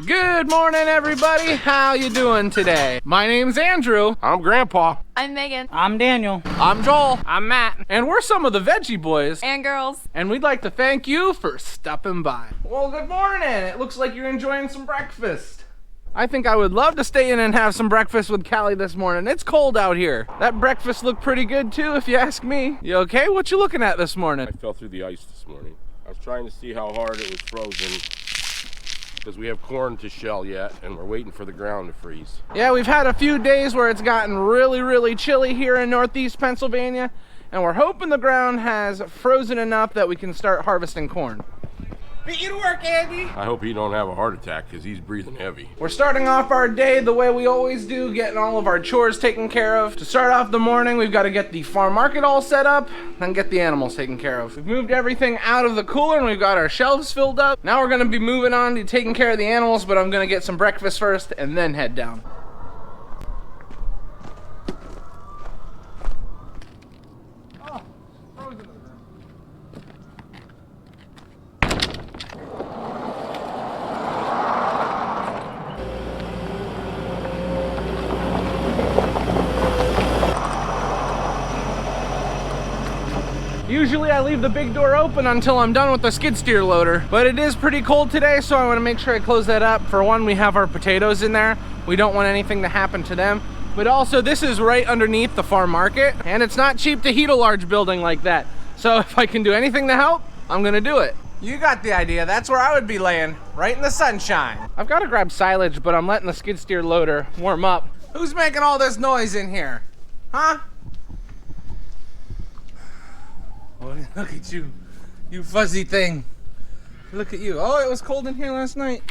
Good morning, everybody. How you doing today? My name's Andrew. I'm Grandpa. I'm Megan. I'm Daniel. I'm Joel. I'm Matt. And we're some of the Veggie boys. And girls. And we'd like to thank you for stopping by. Well, good morning. It looks like you're enjoying some breakfast. I think I would love to stay in and have some breakfast with Callie this morning. It's cold out here. That breakfast looked pretty good too, if you ask me. You okay? What you looking at this morning? I fell through the ice this morning. I was trying to see how hard it was frozen because we have corn to shell yet and we're waiting for the ground to freeze. Yeah, we've had a few days where it's gotten really chilly here in Northeast Pennsylvania, and we're hoping the ground has frozen enough that we can start harvesting corn. Beat you to work, Andy. I hope he don't have a heart attack because he's breathing heavy. We're starting off our day the way we always do, getting all of our chores taken care of. To start off the morning, we've got to get the farm market all set up, then get the animals taken care of. We've moved everything out of the cooler and we've got our shelves filled up. Now we're gonna be moving on to taking care of the animals, but I'm gonna get some breakfast first and then head down. Usually I leave the big door open until I'm done with the skid steer loader, but it is pretty cold today, so I want to make sure I close that up. For one, we have our potatoes in there. We don't want anything to happen to them. But also, this is right underneath the farm market, and it's not cheap to heat a large building like that. So if I can do anything to help, I'm gonna do it. You got the idea. That's where I would be laying, right in the sunshine. I've got to grab silage, but I'm letting the skid steer loader warm up. Who's making all this noise in here? Huh? Oh, look at you, you fuzzy thing. Look at you. Oh, it was cold in here last night.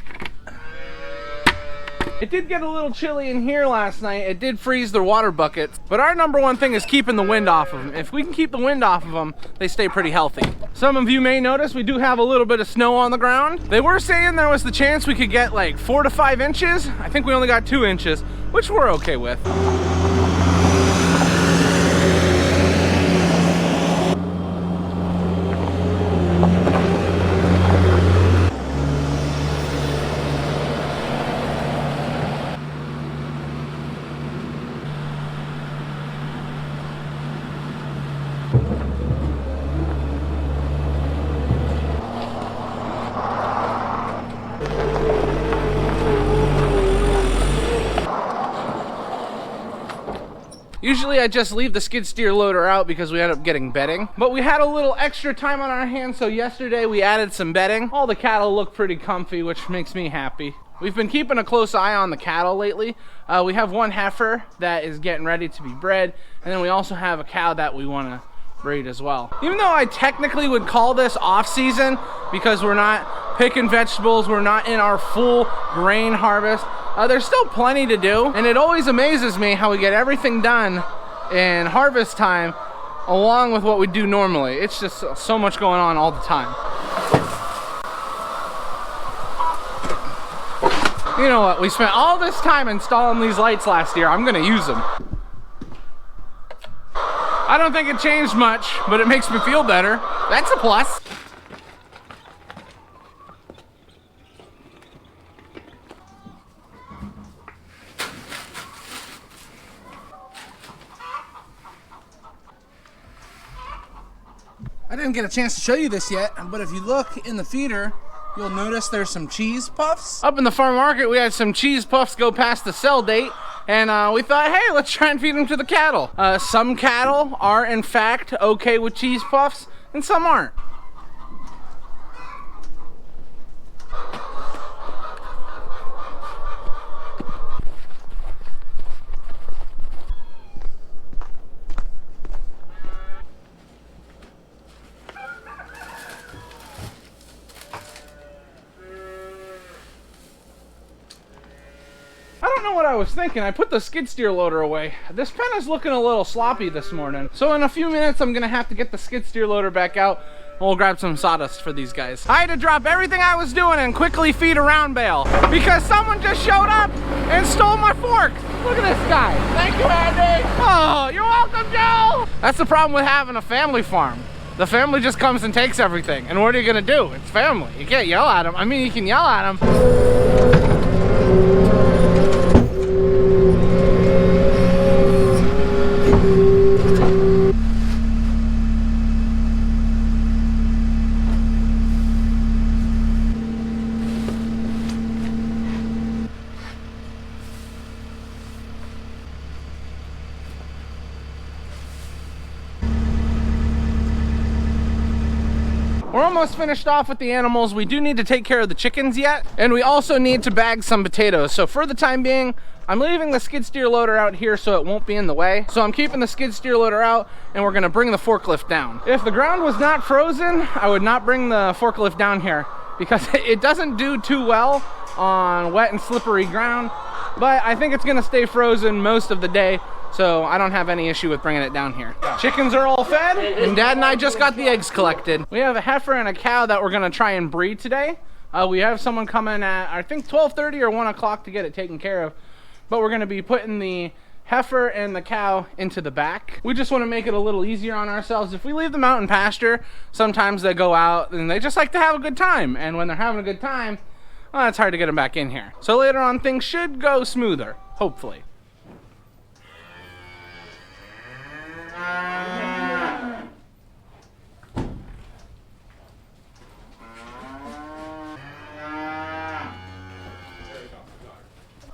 It did get a little chilly in here last night. It did freeze the water buckets. But our number one thing is keeping the wind off of them. If we can keep the wind off of them, they stay pretty healthy. Some of you may notice we do have a little bit of snow on the ground. They were saying there was the chance we could get like 4 to 5 inches. I think we only got 2 inches, which we're okay with. Usually I just leave the skid steer loader out because we end up getting bedding, but we had a little extra time on our hands, so yesterday we added some bedding. All the cattle look pretty comfy, which makes me happy. We've been keeping a close eye on the cattle lately. We have one heifer that is getting ready to be bred, and then we also have a cow that we want to breed as well. Even though I technically would call this off season because we're not picking vegetables, we're not in our full grain harvest, there's still plenty to do, and it always amazes me how we get everything done in harvest time along with what we do normally. It's just so much going on all the time. You know what, we spent all this time installing these lights last year. I'm gonna use them. I don't think it changed much, but it makes me feel better. That's a plus. I didn't get a chance to show you this yet, but if you look in the feeder, you'll notice there's some cheese puffs. Up in the farm market, we had some cheese puffs go past the sell date, and we thought, hey, let's try and feed them to the cattle. Some cattle are, in fact, okay with cheese puffs, and some aren't. I don't know what I was thinking. I put the skid steer loader away. This pen is looking a little sloppy this morning. So in a few minutes, I'm gonna have to get the skid steer loader back out. And we'll grab some sawdust for these guys. I had to drop everything I was doing and quickly feed a round bale because someone just showed up and stole my fork. Look at this guy. Thank you, Andy. Oh, you're welcome, Joe. That's the problem with having a family farm. The family just comes and takes everything. And what are you gonna do? It's family. You can't yell at them. I mean, you can yell at them. We're almost finished off with the animals. We do need to take care of the chickens yet, and we also need to bag some potatoes. So for the time being, I'm leaving the skid steer loader out here so it won't be in the way. So I'm keeping the skid steer loader out, and we're gonna bring the forklift down. If the ground was not frozen, I would not bring the forklift down here because it doesn't do too well on wet and slippery ground, but I think it's gonna stay frozen most of the day, so I don't have any issue with bringing it down here. Chickens are all fed, and Dad and I just got the eggs collected. We have a heifer and a cow that we're gonna try and breed today. We have someone coming at, I think 12:30 or 1 o'clock to get it taken care of, but we're gonna be putting the heifer and the cow into the back. We just wanna make it a little easier on ourselves. If we leave them out in pasture, sometimes they go out and they just like to have a good time, and when they're having a good time, well, it's hard to get them back in here. So later on, things should go smoother, hopefully.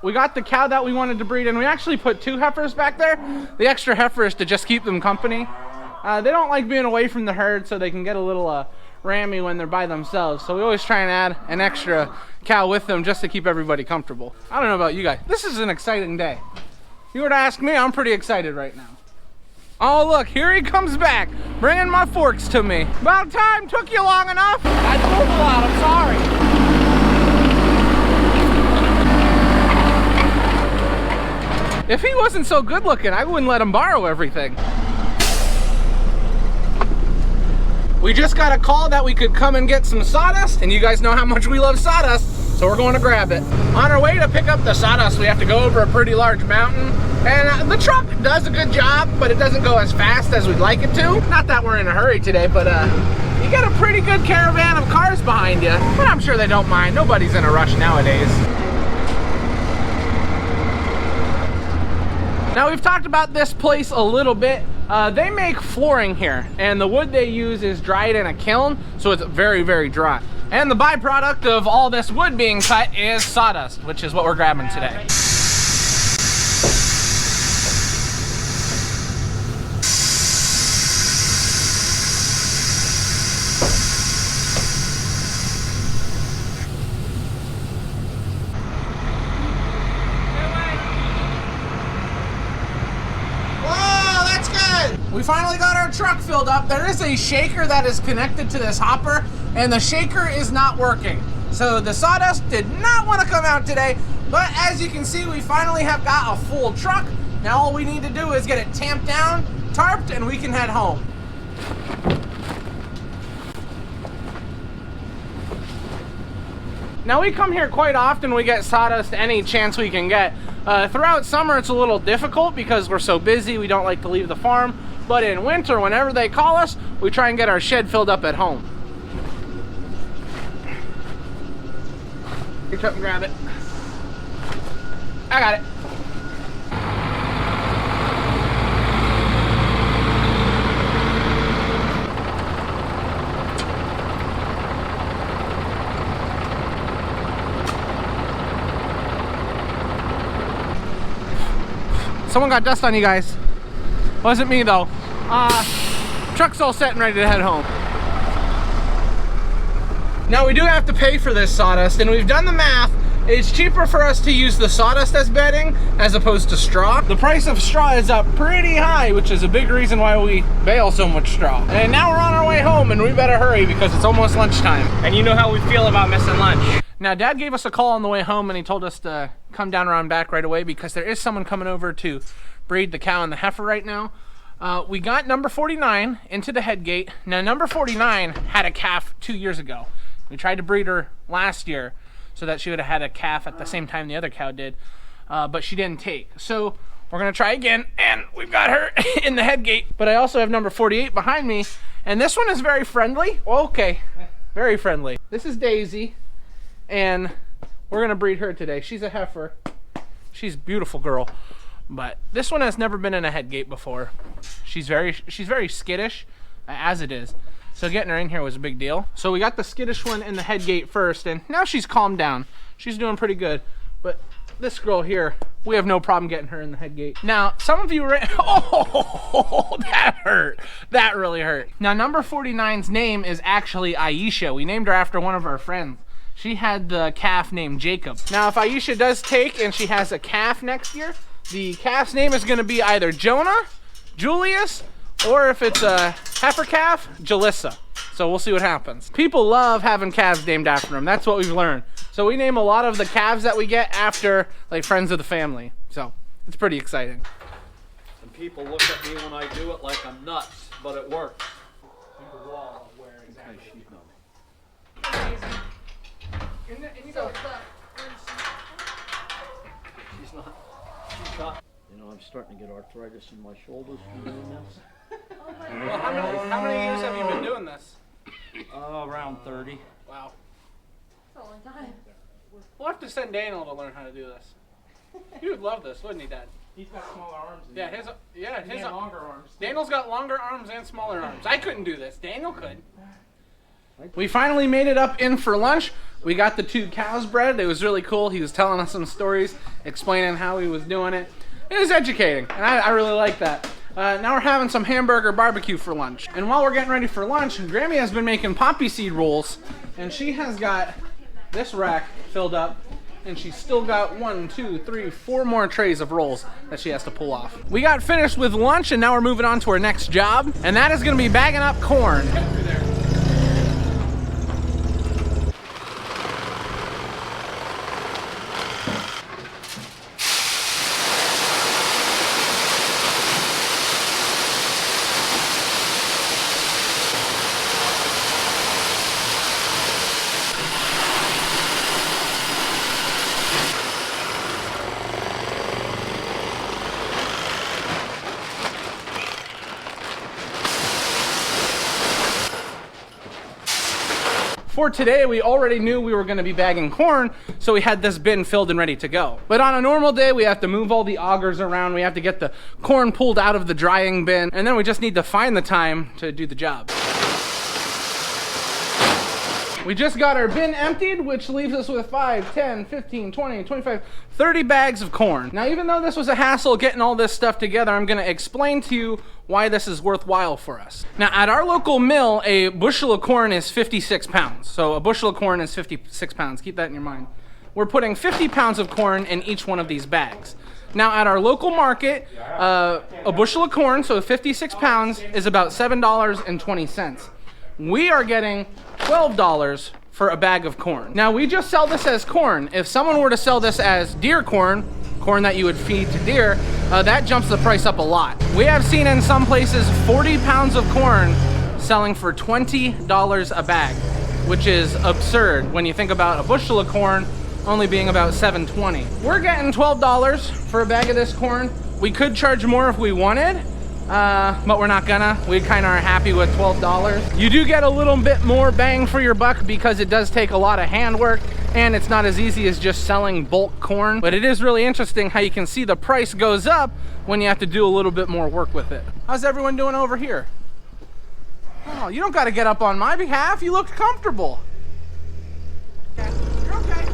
We got the cow that we wanted to breed, and we actually put 2 heifers back there. The extra heifer is to just keep them company. They don't like being away from the herd, so they can get a little rammy when they're by themselves. So we always try and add an extra cow with them just to keep everybody comfortable. I don't know about you guys. This is an exciting day. If you were to ask me, I'm pretty excited right now. Oh look, here he comes back, bringing my forks to me. About time, took you long enough. I drove a lot, I'm sorry. If he wasn't so good looking, I wouldn't let him borrow everything. We just got a call that we could come and get some sawdust, and you guys know how much we love sawdust, so we're going to grab it. On our way to pick up the sawdust, we have to go over a pretty large mountain, and the truck does a good job, but it doesn't go as fast as we'd like it to. Not that we're in a hurry today, but you got a pretty good caravan of cars behind you, but I'm sure they don't mind. Nobody's in a rush nowadays. Now we've talked about this place a little bit. They make flooring here, and the wood they use is dried in a kiln, so it's very, very dry. And the byproduct of all this wood being cut is sawdust, which is what we're grabbing today. We finally got our truck filled up. There is a shaker that is connected to this hopper, and the shaker is not working. So the sawdust did not want to come out today, but as you can see, we finally have got a full truck. Now all we need to do is get it tamped down, tarped, and we can head home. Now we come here quite often. We get sawdust any chance we can get. Throughout summer it's a little difficult because we're so busy, we don't like to leave the farm. But in winter, whenever they call us, we try and get our shed filled up at home. Reach up and grab it. I got it. Someone got dust on you guys. Wasn't me though. Truck's all set and ready to head home. Now we do have to pay for this sawdust, and we've done the math. It's cheaper for us to use the sawdust as bedding as opposed to straw. The price of straw is up pretty high, which is a big reason why we bale so much straw. And now we're on our way home, and we better hurry because it's almost lunchtime. And you know how we feel about missing lunch. Now Dad gave us a call on the way home, and he told us to come down around back right away because there is someone coming over to breed the cow and the heifer right now. We got number 49 into the head gate. Now number 49 had a calf 2 years ago. We tried to breed her last year so that she would have had a calf at the same time the other cow did, but she didn't take. So we're gonna try again, and we've got her in the head gate. But I also have number 48 behind me, and this one is very friendly. Okay, very friendly. This is Daisy, and we're gonna breed her today. She's a heifer. She's a beautiful girl. But this one has never been in a head gate before. She's very skittish, as it is. So getting her in here was a big deal. So we got the skittish one in the head gate first, and now she's calmed down. She's doing pretty good. But this girl here, we have no problem getting her in the head gate. Now, some of you ran, oh, that hurt. That really hurt. Now, number 49's name is actually Aisha. We named her after one of our friends. She had the calf named Jacob. Now, if Aisha does take and she has a calf next year, the calf's name is gonna be either Jonah, Julius, or if it's a heifer calf, Jalissa. So we'll see what happens. People love having calves named after them. That's what we've learned. So we name a lot of the calves that we get after like friends of the family. So it's pretty exciting. And people look at me when I do it like I'm nuts, but it works. She's not. You know, I'm starting to get arthritis in my shoulders from doing this. Well, how many years have you been doing this? Around 30. Wow. That's a long time. We'll have to send Daniel to learn how to do this. He would love this, wouldn't he, Dad? He's got smaller arms. His longer arms. Daniel's got longer arms and smaller arms. I couldn't do this. Daniel could. We finally made it up in for lunch. We got the 2 cows bred. It was really cool. He was telling us some stories, explaining how he was doing it. It was educating, and I really like that. Now we're having some hamburger barbecue for lunch. And while we're getting ready for lunch, Grammy has been making poppy seed rolls, and she has got this rack filled up, and she's still got 1, 2, 3, 4 more trays of rolls that she has to pull off. We got finished with lunch, and now we're moving on to our next job, and that is gonna be bagging up corn. For today, we already knew we were gonna be bagging corn, so we had this bin filled and ready to go. But on a normal day, we have to move all the augers around, we have to get the corn pulled out of the drying bin, and then we just need to find the time to do the job. We just got our bin emptied, which leaves us with 5, 10, 15, 20, 25, 30 bags of corn. Now, even though this was a hassle getting all this stuff together, I'm gonna explain to you why this is worthwhile for us. Now, at our local mill, a bushel of corn is 56 pounds. So a bushel of corn is 56 pounds, keep that in your mind. We're putting 50 pounds of corn in each one of these bags. Now, at our local market, a bushel of corn, so 56 pounds, is about $7.20. We are getting $12 for a bag of corn. Now, we just sell this as corn. If someone were to sell this as deer corn that you would feed to deer, that jumps the price up a lot. We have seen in some places 40 pounds of corn selling for $20 a bag, which is absurd when you think about a bushel of corn only being about $7.20. We're getting $12 for a bag of this corn. We could charge more if we wanted, but we're not gonna. We kind of are happy with $12. You do get a little bit more bang for your buck because it does take a lot of handwork and it's not as easy as just selling bulk corn. But it is really interesting how you can see the price goes up when you have to do a little bit more work with it. How's everyone doing over here? Oh, you don't gotta get up on my behalf. You looked comfortable. Okay, you're okay.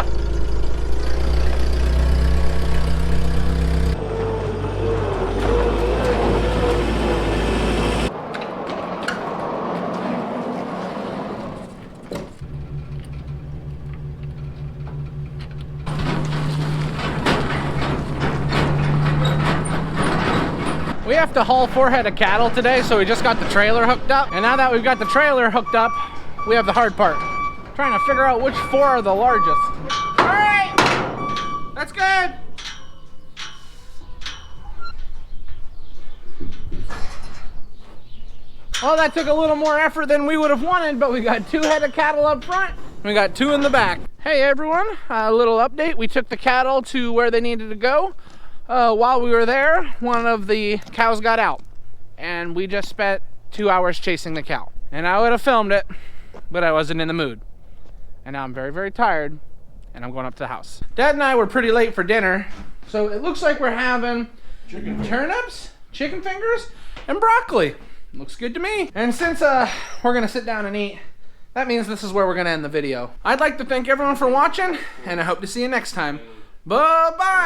We have to haul 4 head of cattle today, so we just got the trailer hooked up. And now that we've got the trailer hooked up, we have the hard part. Trying to figure out which 4 are the largest. All right, that's good. Well, that took a little more effort than we would have wanted, but we got 2 head of cattle up front. We got 2 in the back. Hey everyone, a little update. We took the cattle to where they needed to go. While we were there, one of the cows got out, and we just spent 2 hours chasing the cow. And I would have filmed it, but I wasn't in the mood. And now I'm very, very tired, and I'm going up to the house. Dad and I were pretty late for dinner, so it looks like we're having turnips, chicken fingers, and broccoli. Looks good to me. And since we're gonna sit down and eat, that means this is where we're gonna end the video. I'd like to thank everyone for watching, and I hope to see you next time. Bye-bye.